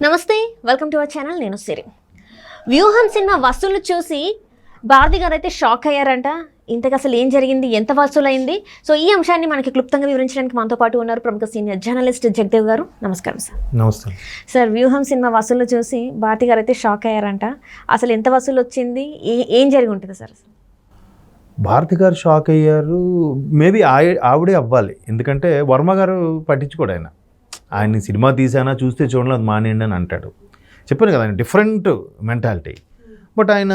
నమస్తే, welcome to our channel. నేను సిరి. వ్యూహం సినిమా వసూళ్లు చూసి భారతి గారు అయితే షాక్ అయ్యారంట. ఇంతకు అసలు ఏం జరిగింది, ఎంత వసూలైంది? సో ఈ అంశాన్ని మనకి క్లుప్తంగా వివరించడానికి మనతో పాటు ఉన్నారు ప్రముఖ సీనియర్ జర్నలిస్ట్ జగదేవ్ గారు. నమస్కారం సార్. నమస్తే సార్. వ్యూహం సినిమా వసూళ్లు చూసి భారతి గారు అయితే షాక్ అయ్యారంట. అసలు ఎంత వసూలు వచ్చింది, ఏం జరిగి ఉంటుంది సార్? భారతి గారు షాక్ అయ్యారు. మేబీ ఆవిడే అవ్వాలి, ఎందుకంటే వర్మ గారు పట్టించుకోడు. ఆయన సినిమా తీసానా చూస్తే చూడాలి అది మానేయండి అని అంటాడు. చెప్పాను కదా, ఆయన డిఫరెంట్ మెంటాలిటీ. బట్ ఆయన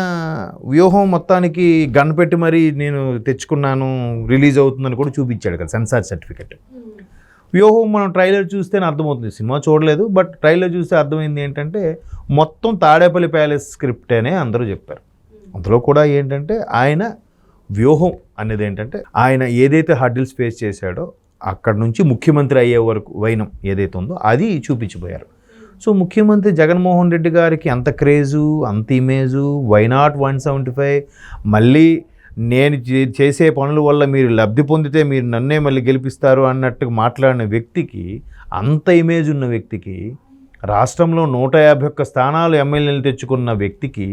వ్యూహం మొత్తానికి గన్ పెట్టి మరీ నేను తెచ్చుకున్నాను, రిలీజ్ అవుతుందని కూడా చూపించాడు కదా, సెన్సార్ సర్టిఫికెట్. వ్యూహం మనం ట్రైలర్ చూస్తేనే అర్థమవుతుంది, సినిమా చూడలేదు బట్ ట్రైలర్ చూస్తే అర్థమైంది ఏంటంటే మొత్తం తాడేపల్లి ప్యాలెస్ స్క్రిప్ట్ అనే అందరూ చెప్పారు. అందులో కూడా ఏంటంటే ఆయన వ్యూహం అనేది ఏంటంటే ఆయన ఏదైతే హర్డిల్స్ ఫేస్ చేశాడో అక్కడ నుంచి ముఖ్యమంత్రి అయ్యే వరకు వైనం ఏదైతే ఉందో అది చూపించిపోయారు. సో ముఖ్యమంత్రి జగన్మోహన్ రెడ్డి గారికి అంత క్రేజు, అంత ఇమేజు, వైనాట్ 175, మళ్ళీ నేను చేసే పనుల వల్ల మీరు లబ్ధి పొందితే మీరు నన్నే మళ్ళీ గెలిపిస్తారు అన్నట్టుగా మాట్లాడిన వ్యక్తికి, అంత ఇమేజ్ ఉన్న వ్యక్తికి, రాష్ట్రంలో 151 స్థానాలు ఎమ్మెల్యేలు తెచ్చుకున్న వ్యక్తికి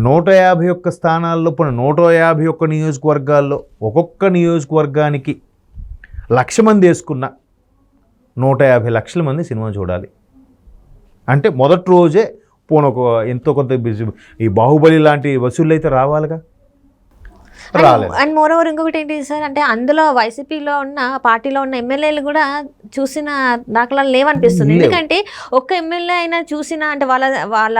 151 స్థానాల్లో 151 నియోజకవర్గాల్లో ఒక్కొక్క నియోజకవర్గానికి 1,00,000 మంది వేసుకున్న 150 లక్షల మంది సినిమా చూడాలి అంటే మొదటి రోజే ఒక ఎంతో కొంత ఈ బాహుబలి లాంటి వసూళ్ళు అయితే రావాలిగా, రాలేదు. అండ్ మోర్ ఓవర్ ఇంకొకటి ఏంటి సార్ అంటే అందులో వైసీపీలో ఉన్న పార్టీలో ఉన్న ఎమ్మెల్యేలు కూడా చూసిన దాఖలాలు లేవనిపిస్తుంది. ఎందుకంటే ఒక్క ఎమ్మెల్యే అయినా చూసిన అంటే వాళ్ళ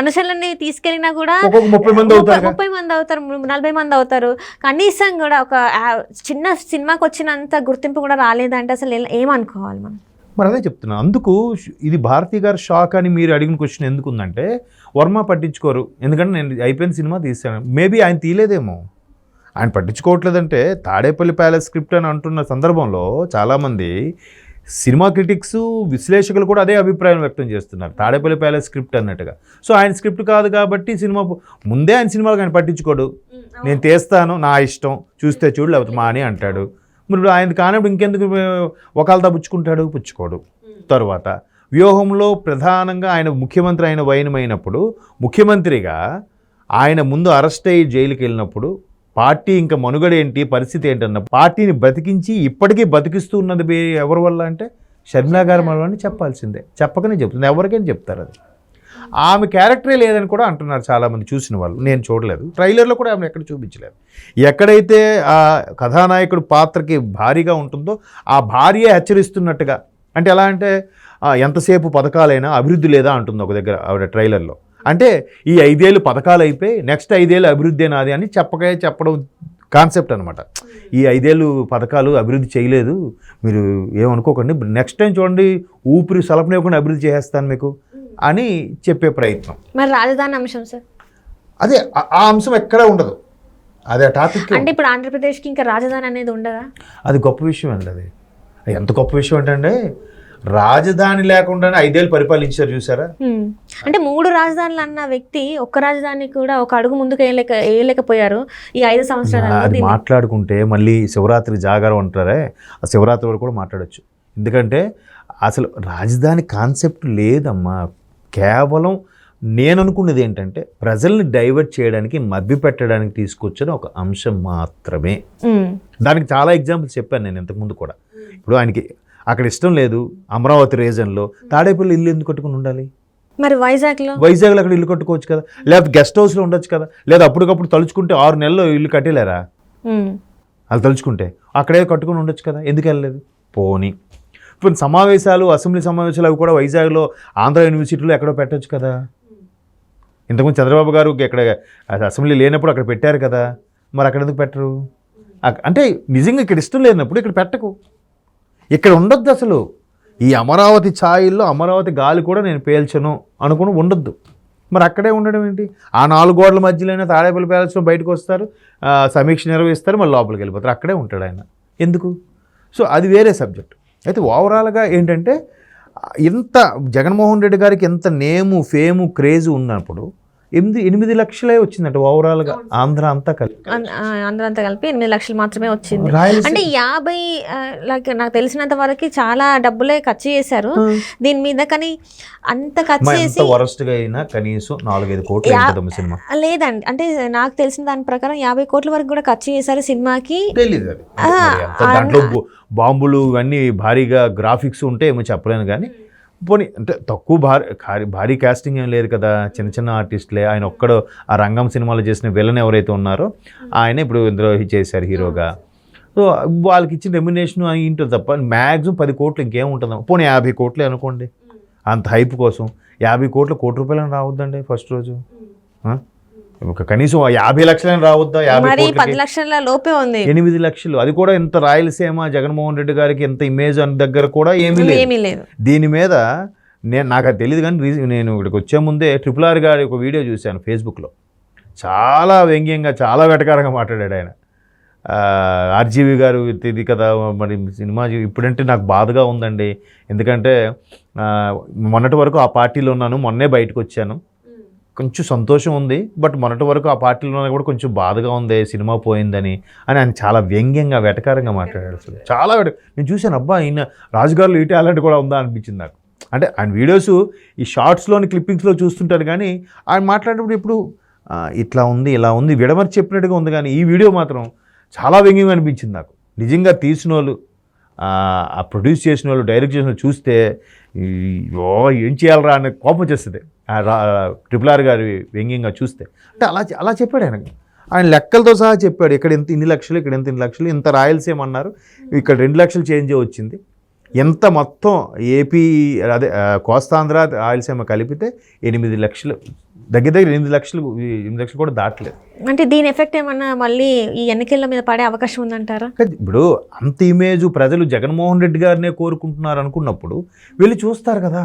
అనుచరులని తీసుకెళ్ళినా కూడా 30 మంది అవుతారు, 40 మంది అవుతారు. కనీసం కూడా ఒక చిన్న సినిమాకి వచ్చినంత గుర్తింపు కూడా రాలేదంటే అసలు ఏమనుకోవాలి మనం? మరి అదే చెప్తున్నాను. అందుకు ఇది భారతి గారు షాక్ అని మీరు అడిగిన క్వశ్చన్ ఎందుకు ఉందంటే, వర్మ పట్టించుకోరు. ఎందుకంటే నేను అయిపోయిన సినిమా తీసాను, మేబీ ఆయన తీయలేదేమో, ఆయన పట్టించుకోవట్లేదంటే. తాడేపల్లి ప్యాలెస్ స్క్రిప్ట్ అని అంటున్న సందర్భంలో చాలామంది సినిమా క్రిటిక్స్, విశ్లేషకులు కూడా అదే అభిప్రాయం వ్యక్తం చేస్తున్నారు, తాడేపల్లి ప్యాలెస్ స్క్రిప్ట్ అన్నట్టుగా. సో ఆయన స్క్రిప్ట్ కాదు కాబట్టి సినిమా ముందే ఆయన సినిమాలకు ఆయన పట్టించుకోడు. నేను తీస్తాను, నా ఇష్టం, చూస్తే చూడు లేకపోతే మాని అంటాడు. మరి ఆయన కానప్పుడు ఇంకెందుకు ఒకళ్ళతో పుచ్చుకోడు. తర్వాత వ్యూహంలో ప్రధానంగా ఆయన ముఖ్యమంత్రి అయిన వైనమైనప్పుడు, ముఖ్యమంత్రిగా ఆయన ముందు అరెస్ట్ అయ్యి జైలుకి వెళ్ళినప్పుడు పార్టీ ఇంకా మనుగడ ఏంటి, పరిస్థితి ఏంటన్న పార్టీని బతికించి ఇప్పటికీ బతికిస్తూ ఉన్నది ఎవరి వల్ల అంటే షర్మిలా గారి వల్ల అని చెప్పాల్సిందే. చెప్పకనే చెప్తుంది, ఎవరికైనా చెప్తారు. అది ఆమె క్యారెక్టరే లేదని కూడా అంటున్నారు చాలామంది చూసిన వాళ్ళు. నేను చూడలేదు, ట్రైలర్లో కూడా ఆమె ఎక్కడ చూపించలేదు. ఎక్కడైతే ఆ కథానాయకుడు పాత్రకి భారీగా ఉంటుందో ఆ భార్యే హెచ్చరిస్తున్నట్టుగా, అంటే ఎలా అంటే ఎంతసేపు పథకాలైనా అభివృద్ధి లేదా అంటుంది ఒక దగ్గర ఆవిడ ట్రైలర్లో. అంటే ఈ 5 ఏళ్ళు పథకాలు అయిపోయి నెక్స్ట్ 5 ఏళ్ళు అభివృద్ధి నాది అని చెప్పడం కాన్సెప్ట్ అనమాట. ఈ 5 ఏళ్ళు పథకాలు అభివృద్ధి చేయలేదు, మీరు ఏమనుకోకండి, నెక్స్ట్ టైం చూడండి ఊపిరి సలపనివ్వకుండా అభివృద్ధి చేసేస్తాను మీకు అని చెప్పే ప్రయత్నం. మరి రాజధాని అంశం సార్, అదే ఆ అంశం ఎక్కడా ఉండదు, అదే టాపిక్. అంటే ఇప్పుడు ఆంధ్రప్రదేశ్కి ఇంకా రాజధాని అనేది ఉండదా? అది గొప్ప విషయం అండి. అది ఎంత గొప్ప విషయం అంటే రాజధాని లేకుండానే 5 ఏళ్ళు పరిపాలించారు చూసారా. అంటే 3 రాజధానులు అన్న వ్యక్తి ఒక్క రాజధాని కూడా ఒక అడుగు ముందుకు వేయలేకపోయారు ఈ 5 సంవత్సరాలు. అది మాట్లాడుకుంటే మళ్ళీ శివరాత్రి జాగారం అంటారే, ఆ శివరాత్రి వరకు కూడా మాట్లాడచ్చు. ఎందుకంటే అసలు రాజధాని కాన్సెప్ట్ లేదమ్మా. కేవలం నేను అనుకున్నది ఏంటంటే ప్రజల్ని డైవర్ట్ చేయడానికి, మభ్య పెట్టడానికి తీసుకొచ్చిన ఒక అంశం మాత్రమే. దానికి చాలా ఎగ్జాంపుల్స్ చెప్పాను నేను ఇంతకుముందు కూడా. ఇప్పుడు ఆయనకి అక్కడ ఇష్టం లేదు, అమరావతి రీజన్లో తాడేపల్లి ఇల్లు ఎందుకు కట్టుకుని ఉండాలి? మరి వైజాగ్లో అక్కడ ఇల్లు కట్టుకోవచ్చు కదా, లేకపోతే గెస్ట్ హౌస్లో ఉండొచ్చు కదా, లేదా అప్పటికప్పుడు తలుచుకుంటే 6 నెలల్లో ఇల్లు కట్టేలేరా వాళ్ళు తలుచుకుంటే? అక్కడే కట్టుకుని ఉండొచ్చు కదా, ఎందుకు వెళ్ళలేదు? పోనీ ఇప్పుడు సమావేశాలు, అసెంబ్లీ సమావేశాలు అవి కూడా వైజాగ్లో ఆంధ్ర యూనివర్సిటీలో ఎక్కడో పెట్టచ్చు కదా. ఇంతకుముందు చంద్రబాబు గారు ఎక్కడ అసెంబ్లీ లేనప్పుడు అక్కడ పెట్టారు కదా, మరి అక్కడ ఎందుకు పెట్టరు? అంటే నిజంగా ఇక్కడ ఇష్టం లేనప్పుడు ఇక్కడ పెట్టకు, ఇక్కడ ఉండొద్దు. అసలు ఈ అమరావతి ఛాయిల్లో అమరావతి గాలి కూడా నేను పేల్చను అనుకుని ఉండొద్దు. మరి అక్కడే ఉండడం ఏంటి? ఆ 4 గోడల మధ్యలోనే తాడేపల్లి ప్యాలెస్లో బయటకు వస్తారు, సమీక్ష నిర్వహిస్తారు, మళ్ళీ లోపలికి వెళ్ళిపోతారు. అక్కడే ఉంటాడు ఆయన, ఎందుకు? సో అది వేరే సబ్జెక్ట్. అయితే ఓవరాల్గా ఏంటంటే ఇంత జగన్మోహన్ రెడ్డి గారికి ఎంత నేము, ఫేము, క్రేజు ఉన్నప్పుడు 8 లక్షలే వచ్చిందంట ఓవరాల్గా ఆంధ్ర అంతా కలిపి. అందరంతా కలిపి 8 లక్షలు మాత్రమే వచ్చింది. రాయలసీమ అంటే 50 లైక్ నాకు తెలిసినంత వరకు చాలా డబ్బులే ఖర్చు చేశారు దీని మీద. కానీ అంత ఖర్చు చేసి వరస్ట్గా అయినా కనీసం 4-5 కోట్లు ఉంటుంది సినిమా. లేదండి, అంటే నాకు తెలిసిన దాని ప్రకారం 50 కోట్ల వరకు కూడా ఖర్చు చేశారు సినిమాకి. తెలీదు అది. దాంట్లో బాంబులు అన్నీ భారీగా గ్రాఫిక్స్ ఉంటే ఏమో చెప్పలేను, కానీ పోనీ అంటే తక్కువ భారీ కాస్టింగ్ ఏం లేదు కదా, చిన్న చిన్న ఆర్టిస్టులే. ఆయన ఒక్కడు ఆ రంగం సినిమాలో చేసిన విలన్ ఎవరైతే ఉన్నారో ఆయన ఇప్పుడు ఇందులో చేశారు హీరోగా. సో వాళ్ళకి ఇచ్చిన రెమ్యునేషన్ అని ఉంటుంది తప్ప మ్యాక్సిమం 10 కోట్లు ఇంకేం ఉంటుందా. పోనీ 50 కోట్లే అనుకోండి, అంత హైప్ కోసం 50 కోట్లు, ₹1 రావద్దండి ఫస్ట్ రోజు. ఒక కనీసం 50 లక్షలని రావద్దా? 10 లక్షల లోపే ఉంది. 8 లక్షలు, అది కూడా ఇంత రాయలసీమ జగన్మోహన్ రెడ్డి గారికి ఎంత ఇమేజ్ అని దగ్గర కూడా ఏమీ లేదు. దీని మీద నాకు అది తెలియదు, కానీ నేను ఇక్కడికి వచ్చే ముందే RRR గారి ఒక వీడియో చూశాను ఫేస్బుక్లో. చాలా వ్యంగ్యంగా, చాలా వెటకారంగా మాట్లాడాడు ఆయన. RGV గారు ఇది కదా మరి సినిమా ఇప్పుడంటే నాకు బాధగా ఉందండి, ఎందుకంటే మొన్నటి వరకు ఆ పార్టీలో ఉన్నాను, మొన్నే బయటకు వచ్చాను, కొంచెం సంతోషం ఉంది, బట్ మొన్నటి వరకు ఆ పార్టీలో కూడా కొంచెం బాధగా ఉంది సినిమా పోయిందని అని ఆయన చాలా వ్యంగ్యంగా వెటకారంగా మాట్లాడాడు. అసలు చాలా నేను చూశాను, అబ్బా ఈయన రాజుగారులో ఈ టాలెంట్ కూడా ఉందా అనిపించింది నాకు. అంటే ఆయన వీడియోస్ ఈ షార్ట్స్లోని క్లిప్పింగ్స్లో చూస్తుంటారు, కానీ ఆయన మాట్లాడేటప్పుడు ఇప్పుడు ఇట్లా ఉంది ఇలా ఉంది విడమర్చి చెప్పినట్టుగా ఉంది, కానీ ఈ వీడియో మాత్రం చాలా వ్యంగ్యంగా అనిపించింది నాకు. నిజంగా తీసిన వాళ్ళు, ఆ ప్రొడ్యూస్ చేసిన వాళ్ళు, డైరెక్ట్ చేసిన వాళ్ళు చూస్తే ఏం చేయాలరా అనే కోపం వచ్చేస్తుంది RRR గారి వ్యంగ్యంగా చూస్తే. అంటే అలా చెప్పాడు ఆయన లెక్కలతో సహా చెప్పాడు. ఇక్కడ ఎంత ఇన్ని లక్షలు, ఇక్కడ ఎంత ఇన్ని లక్షలు, ఇంత రాయలసీమ అన్నారు, ఇక్కడ 2 లక్షలు చేంజ్ వచ్చింది, ఎంత మొత్తం ఏపీ అదే కోస్తాంధ్ర రాయలసీమ కలిపితే 8 లక్షలు, దగ్గర 8 లక్షలు కూడా దాటలేదు. అంటే దీని ఎఫెక్ట్ ఏమన్నా మళ్ళీ ఈ ఎన్నికల మీద పడే అవకాశం ఉందంటారా? ఇప్పుడు అంత ఇమేజ్ ప్రజలు జగన్మోహన్ రెడ్డి గారినే కోరుకుంటున్నారు అనుకున్నప్పుడు వీళ్ళు చూస్తారు కదా,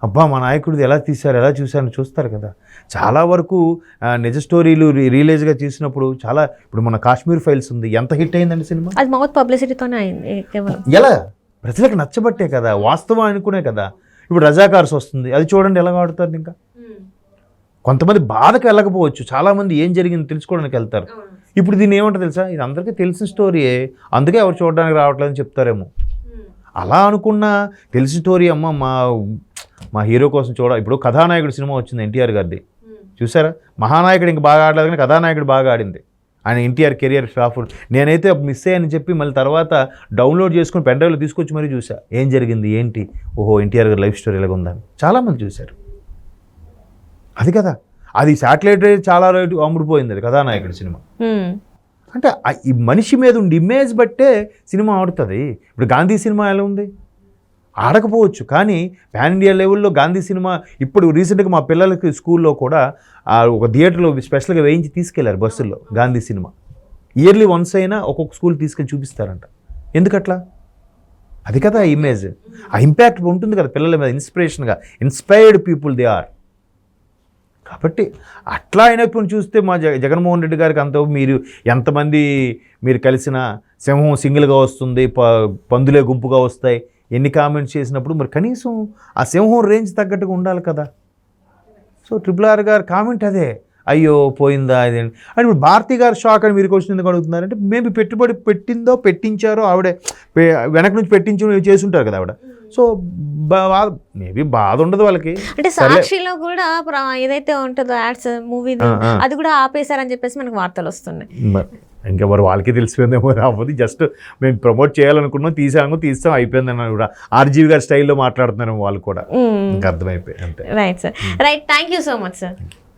అబ్బా మా నాయకుడిది ఎలా తీశారు, ఎలా చూశారని చూస్తారు కదా. చాలా వరకు నిజ స్టోరీలు రిలీజ్గా తీసినప్పుడు చాలా, ఇప్పుడు మన కాశ్మీర్ ఫైల్స్ ఉంది, ఎంత హిట్ అయిందండి సినిమా. అది మౌత్ పబ్లిసిటీతోనే అయింది కేవలం. ఎలా ప్రజలకు నచ్చబట్టే కదా, వాస్తవం అనుకునే కదా. ఇప్పుడు రజాకార్స్ వస్తుంది, అది చూడండి ఎలా ఆడుతారు. ఇంకా కొంతమంది బాధకు వెళ్ళకపోవచ్చు, చాలామంది ఏం జరిగింది తెలుసుకోవడానికి వెళ్తారు. ఇప్పుడు దీన్ని ఏమంటారు తెలుసా, ఇది అందరికీ తెలిసిన స్టోరీయే, అందుకే ఎవరు చూడడానికి రావట్లేదని చెప్తారేమో. అలా అనుకున్న తెలిసిన స్టోరీ అమ్మ మా హీరో కోసం ఇప్పుడు కథానాయకుడు సినిమా వచ్చింది NTR గారిది, చూసారా? మహానాయకుడు ఇంక బాగా ఆడలేదు, కానీ కథానాయకుడు బాగా ఆడింది. ఆయన NTR కెరియర్ ఫ్లాప్. నేనైతే మిస్ అయ్యని చెప్పి మళ్ళీ తర్వాత డౌన్లోడ్ చేసుకుని పెన్డ్రైవ్లో తీసుకొచ్చి మరీ చూసా, ఏం జరిగింది ఏంటి, ఓహో NTR గారి లైఫ్ స్టోరీ ఎలాగ ఉందని చాలామంది చూశారు. అది కదా, అది శాటిలైట్ చాలా రేటు అమ్ముడిపోయింది అది కథానాయకుడు సినిమా. అంటే ఈ మనిషి మీద ఉండి ఇమేజ్ బట్టే సినిమా ఆడుతుంది. ఇప్పుడు గాంధీ సినిమా ఎలా ఉంది, ఆడకపోవచ్చు, కానీ పాన్ ఇండియా లెవెల్లో గాంధీ సినిమా ఇప్పుడు రీసెంట్గా మా పిల్లలకి స్కూల్లో కూడా ఒక థియేటర్లో స్పెషల్గా వేయించి తీసుకెళ్లారు బస్సుల్లో గాంధీ సినిమా. ఇయర్లీ వన్స్ అయినా ఒక్కొక్క స్కూల్ తీసుకెళ్ళి చూపిస్తారంట. ఎందుకట్లా? అది కదా ఇమేజ్, ఆ ఇంపాక్ట్ ఉంటుంది కదా పిల్లల మీద, ఇన్స్పిరేషన్గా ఇన్స్పైర్డ్ పీపుల్ దే ఆర్. కాబట్టి అట్లా అయినప్పుడు చూస్తే మా జగన్మోహన్ రెడ్డి గారికి అంత ఎంతమంది మీరు కలిసిన సింహం సింగిల్గా వస్తుంది, పందులే గుంపుగా వస్తాయి, ఎన్ని కామెంట్స్ చేసినప్పుడు మరి కనీసం ఆ సింహం రేంజ్ తగ్గట్టుగా ఉండాలి కదా. సో RRR గారు కామెంట్ అదే, అయ్యో పోయిందా అది అని. ఇప్పుడు భారతి గారు షాక్ అని మీరు క్వశ్చన్ ఎందుకు అడుగుతున్నారంటే, మేబీ పెట్టుబడి పెట్టించారో ఆవిడే వెనక నుంచి పెట్టించి చేసుంటారు కదా ఆవిడ. సో మేబీ బాధ ఉండదు వాళ్ళకి. అంటే సాక్షిలో కూడా ఏదైతే ఉంటుందో యాడ్స్ మూవీ అది కూడా ఆపేశారని చెప్పేసి మనకు వార్తలు వస్తున్నాయి. ఇంకా మరి వాళ్ళకి తెలిసిపోయిందేమో, రాబోదు జస్ట్ మేము ప్రమోట్ చేయాలనుకున్నాం, తీస్తాం అయిపోయింది అన్న కూడా RGV గారి స్టైల్లో మాట్లాడుతున్నారు వాళ్ళు కూడా, ఇంకా అర్థమైపోయి అంతే. Right sir, right, thank you so much sir.